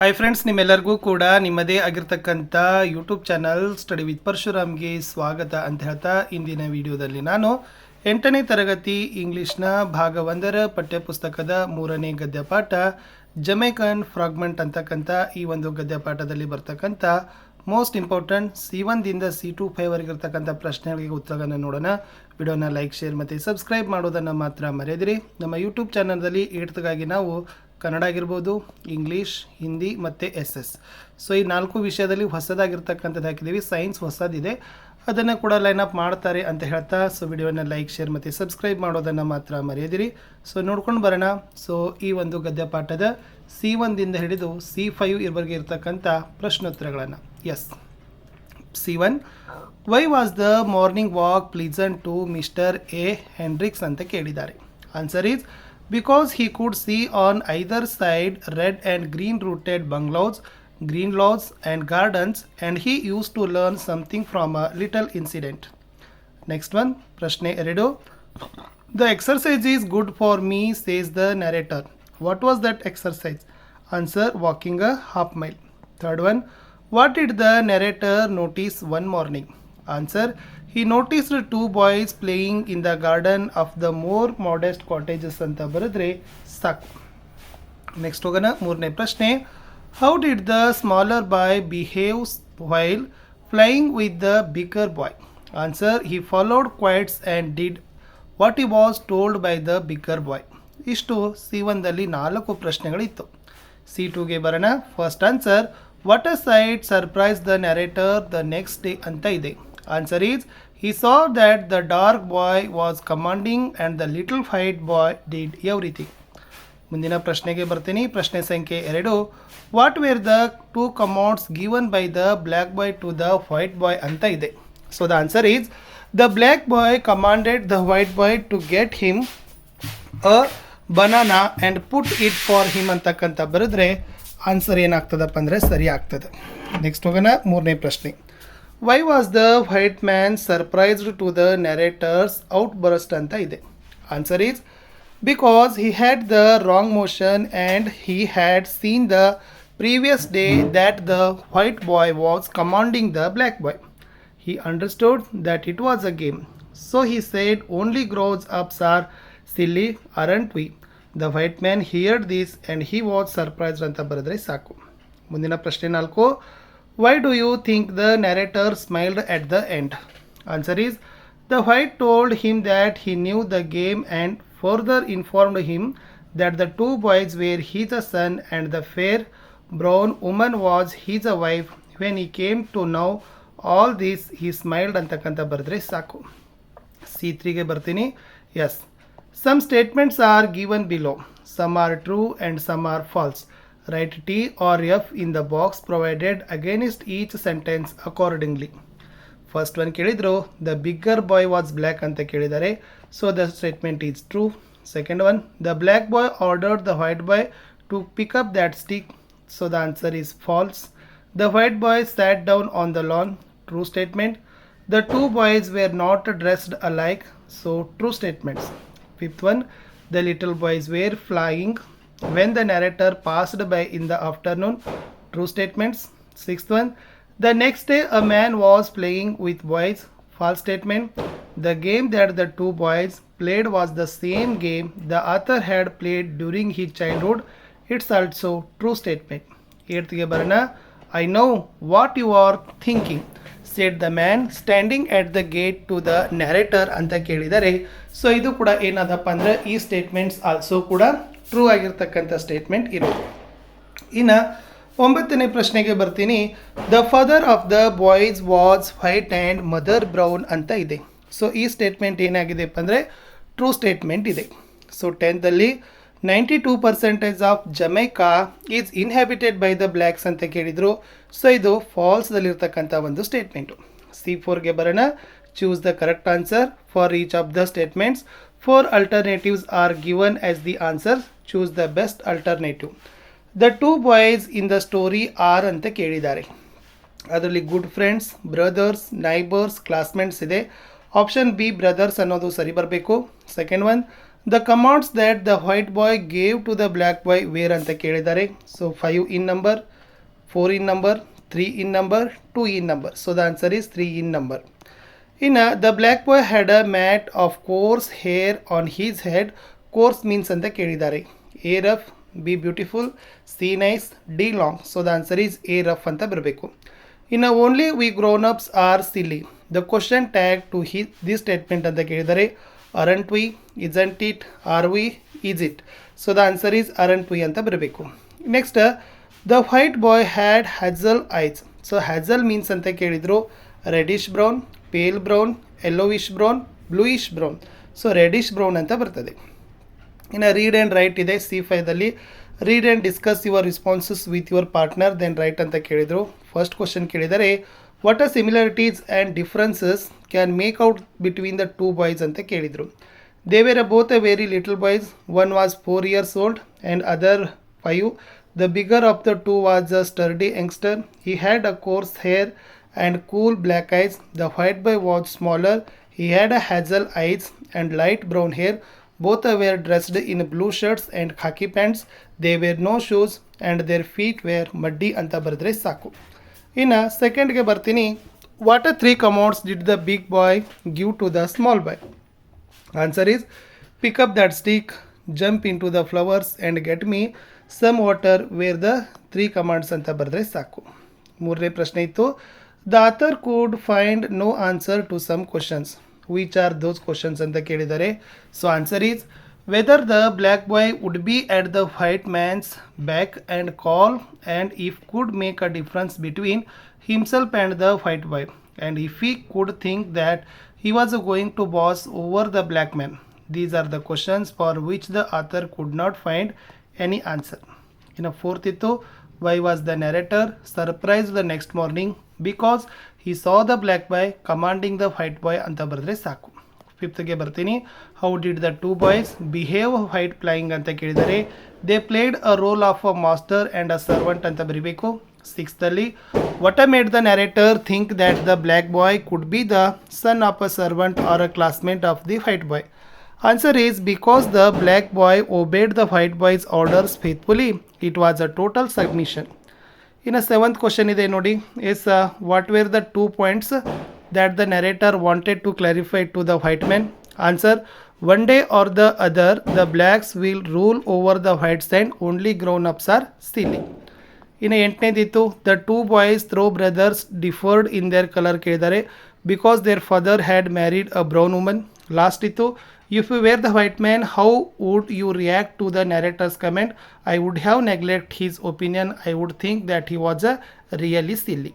Hi friends, ನಿಮ್ಮೆಲ್ಲರಿಗೂ ಕೂಡ ನಿಮ್ಮದೇ ಆಗಿರ್ತಕ್ಕಂಥ ಯೂಟ್ಯೂಬ್ ಚಾನಲ್ ಸ್ಟಡಿ ವಿತ್ ಪರಶುರಾಮ್ಗೆ ಸ್ವಾಗತ ಅಂತ ಹೇಳ್ತಾ ಇಂದಿನ ವಿಡಿಯೋದಲ್ಲಿ ನಾನು 8ನೇ ತರಗತಿ ಇಂಗ್ಲೀಷ್ನ ಭಾಗ 1ರ ಪಠ್ಯಪುಸ್ತಕದ 3ನೇ ಗದ್ಯಪಾಠ ಜಮೈಕನ್ ಫ್ರಾಗ್ಮೆಂಟ್ ಅಂತಕ್ಕಂಥ ಈ ಒಂದು ಗದ್ಯಪಾಠದಲ್ಲಿ ಬರ್ತಕ್ಕಂಥ ಮೋಸ್ಟ್ ಇಂಪಾರ್ಟೆಂಟ್ C1 ದಿಂದ C2 ವರೆಗಿರ್ತಕ್ಕಂಥ ಪ್ರಶ್ನೆಗಳಿಗೆ ಉತ್ತರಗಳನ್ನು ನೋಡೋಣ. ವಿಡಿಯೋನ ಲೈಕ್, ಶೇರ್ ಮತ್ತು ಸಬ್ಸ್ಕ್ರೈಬ್ ಮಾಡೋದನ್ನು ಮಾತ್ರ ಮರೆಯದಿರಿ. ನಮ್ಮ ಯೂಟ್ಯೂಬ್ ಚಾನಲ್ನಲ್ಲಿ 8ಗಾಗಿ ನಾವು ಕನ್ನಡ ಆಗಿರ್ಬೋದು, ಇಂಗ್ಲೀಷ್, ಹಿಂದಿ ಮತ್ತು SS. ಸೊ ಈ 4 ವಿಷಯದಲ್ಲಿ ಹೊಸದಾಗಿರ್ತಕ್ಕಂಥದ್ದು ಹಾಕಿದ್ದೀವಿ. ಸೈನ್ಸ್ ಹೊಸದಿದೆ, ಅದನ್ನು ಕೂಡ ಲೈನ್ ಅಪ್ ಮಾಡ್ತಾರೆ ಅಂತ ಹೇಳ್ತಾ ಸೊ ವಿಡಿಯೋನ ಲೈಕ್, ಶೇರ್ ಮತ್ತು ಸಬ್ಸ್ಕ್ರೈಬ್ ಮಾಡೋದನ್ನು ಮಾತ್ರ ಮರೆಯದಿರಿ. ಸೊ ನೋಡ್ಕೊಂಡು ಬರೋಣ. ಸೊ ಈ ಒಂದು ಗದ್ಯಪಾಠದ C1 ದಿಂದ ಹಿಡಿದು C5 ಇವರೆಗೆ ಇರ್ತಕ್ಕಂಥ ಪ್ರಶ್ನೋತ್ತರಗಳನ್ನು. Yes, C1, why was the morning walk pleasant to mister A Hendricks ಅಂತ ಕೇಳಿದ್ದಾರೆ. Answer is because he could see on either side red and green rooted bungalows, green lawns and gardens, and he used to learn something from a little incident. Next one, ಪ್ರಶ್ನೆ 2. The exercise is good for me, says the narrator. What was that exercise? Answer, walking a half mile. Third one, what did the narrator notice one morning? Answer, he noticed 2 boys playing in the garden of the more modest cottages ಅಂತ ಬರೆದ್ರೆ ಸಾಕು. Next ಹೋಗೋಣ. 3ನೇ ಪ್ರಶ್ನೆ. How did the smaller boy behaves while flying with the bigger boy? Answer, he followed quotes and did what he was told by the bigger boy. ಇಷ್ಟು C1 ದಲ್ಲಿ 4 ಪ್ರಶ್ನೆಗಳಿತ್ತು. C2ಗೆ ಬರೋಣ. First answer, what a site surprise the narrator the next day ಅಂತ ಇದೆ. Answer is, he saw that the dark boy was commanding and the little white boy did everything. ಮುಂದಿನ ಪ್ರಶ್ನೆಗೆ ಬರ್ತೀನಿ. ಪ್ರಶ್ನೆ ಸಂಖ್ಯೆ 2. What were the 2 commands given by the black boy to the white boy ಅಂತ ಇದೆ. So the answer is, the black boy commanded the white boy to get him a banana and put it for him ಅಂತಕ್ಕಂಥ ಬರೆದ್ರೆ answer ಏನಾಗ್ತದಪ್ಪ ಅಂದರೆ ಸರಿ ಆಗ್ತದೆ. Next ಹೋಗೋಣ. 3ನೇ ಪ್ರಶ್ನೆ. Why was the white man surprised to the narrator's outburst ಅಂತ ಇದೆ. Answer is, because he had the wrong motion and he had seen the previous day that the white boy was commanding the black boy. He understood that it was a game. So he said, only grown ups are silly, aren't we? The white man heard this and he was surprised ಅಂತ ಬರೆದ್ರೆ ಸಾಕು. ಮುಂದಿನ ಪ್ರಶ್ನೆ 4. Why do you think the narrator smiled at the end? Answer is, the white told him that he knew the game and further informed him that the 2 boys were his son and the fair brown woman was his wife. When he came to know all this, he smiled ಅಂತಕ್ಕಂಥ ಬರೆದ್ರೆ ಸಾಕು. C3ಗೆ ಬರ್ತೀನಿ. Yes, some statements are given below. Some are true and some are false. Write T or F in the box provided against each sentence accordingly. First one ಕೇಳಿದ್ರು, the bigger boy was black ಅಂತ ಕೇಳಿದ್ದಾರೆ. So the statement is true. Second one, the black boy ordered the white boy to pick up that stick. So the answer is false. The white boy sat down on the lawn. True statement. The 2 boys were not dressed alike. So true statements. Fifth one, the little boys were flying when the narrator passed by in the afternoon. True statements. Sixth one, the next day a man was playing with boys. False statement. The game that the 2 boys played was the same game the author had played during his childhood. It's also true statement. Eighth ಗೆ ಬರೋಣ. I know what you are thinking, said the man standing at the gate to the narrator ಅಂತ ಕೇಳಿದರೆ. So ಇದು ಕೂಡ ಏನದಪ್ಪ ಅಂದರೆ ಈ statements also ಕೂಡ ಟ್ರೂ ಆಗಿರ್ತಕ್ಕಂಥ ಸ್ಟೇಟ್ಮೆಂಟ್ ಇರೋದು. ಇನ್ನು 9ನೇ ಪ್ರಶ್ನೆಗೆ ಬರ್ತೀನಿ. The father of the boys was white and mother brown ಅಂತ ಇದೆ. ಸೊ ಈ ಸ್ಟೇಟ್ಮೆಂಟ್ ಏನಾಗಿದೆಪ್ಪ ಅಂದರೆ ಟ್ರೂ ಸ್ಟೇಟ್ಮೆಂಟ್ ಇದೆ. ಸೊ 10ದಲ್ಲಿ 92% of Jamaica is inhabited by the blacks ಅಂತ ಕೇಳಿದರು. ಸೊ ಇದು ಫಾಲ್ಸ್ದಲ್ಲಿರ್ತಕ್ಕಂಥ ಒಂದು ಸ್ಟೇಟ್ಮೆಂಟು. C4ಗೆ ಬರೋಣ. Choose the correct answer for each of the statements. 4 alternatives are given as the answer. Choose the best alternative. The 2 boys in the story are ಅಂತ ಕೇಳಿದ್ದಾರೆ. ಅದರಲ್ಲಿ good friends, brothers, neighbours, classmates ಇದೆ. Option B brothers ಅನ್ನೋದು ಸರಿ ಬರಬೇಕು. Second one, the commands that the white boy gave to the black boy were ಅಂತ ಕೇಳಿದ್ದಾರೆ. So 5 in number, 4 in number, 3 in number, 2 in number. So the answer is 3 in number. The black boy had a mat of coarse hair on his head. Coarse means anta kelidare. A rough, B beautiful, C nice, D long. So the answer is A rough anta barabeku. Only we grown-ups are silly. The question tag to this statement anta kelidare. Aren't we? Isn't it? Are we? Is it? So the answer is aren't we anta barabeku. Next, the white boy had hazel eyes. So hazel means anta kelidru reddish brown, pale brown, yellowish brown, bluish brown. So reddish brown anta bartade. Read and write ide C5 dalli. Read and discuss your responses with your partner, then write anta kelidru. First question kelidare, what are similarities and differences can make out between the two boys anta kelidru. They were both a very little boys. One was 4 years old and other 5. The bigger of the two was a sturdy youngster. He had a coarse hair and cool black eyes. The white boy was smaller. He had a hazel eyes and light brown hair. Both were dressed in blue shirts and khaki pants. They wear no shoes and their feet were muddy anta bardre saku. Second ge bartini. What are 3 commands did the big boy give to the small boy? Answer is pick up that stick, jump into the flowers and get me some water where the 3 commands anta bardre saku. ಮೂರನೇ ಪ್ರಶ್ನೆ ಇತ್ತು, the author could find no answer to some questions. Which are those questions ಅಂತ ಕೇಳಿದ್ದಾರೆ. So answer is whether the black boy would be at the white man's back and call, and if could make a difference between himself and the white boy, and if he could think that he was going to boss over the black man. These are the questions for which the author could not find any answer. Fourth ittu, why was the narrator surprised the next morning? Because he saw the black boy commanding the white boy anta bardre saku. Fifth ge bartini, how did the two boys behave while playing anta kelidare. They played a role of a master and a servant anta baribeku. Sixth alli, what made the narrator think that the black boy could be the son of a servant or a classmate of the white boy? Answer is because the black boy obeyed the white boy's orders faithfully. It was a total submission. Seventh question ide nodi, is what were the 2 points that the narrator wanted to clarify to the white man? Answer, one day or the other the blacks will rule over the whites and only grown-ups are silly. ಎಂಟನೇದಿತ್ತು, the two boys through brothers differed in their color ಕೇಳಿದ್ದಾರೆ because their father had married a brown woman. Last ಇತ್ತು, if you were the white man, how would you react to the narrator's comment? I would have neglected his opinion. I would think that he was really silly.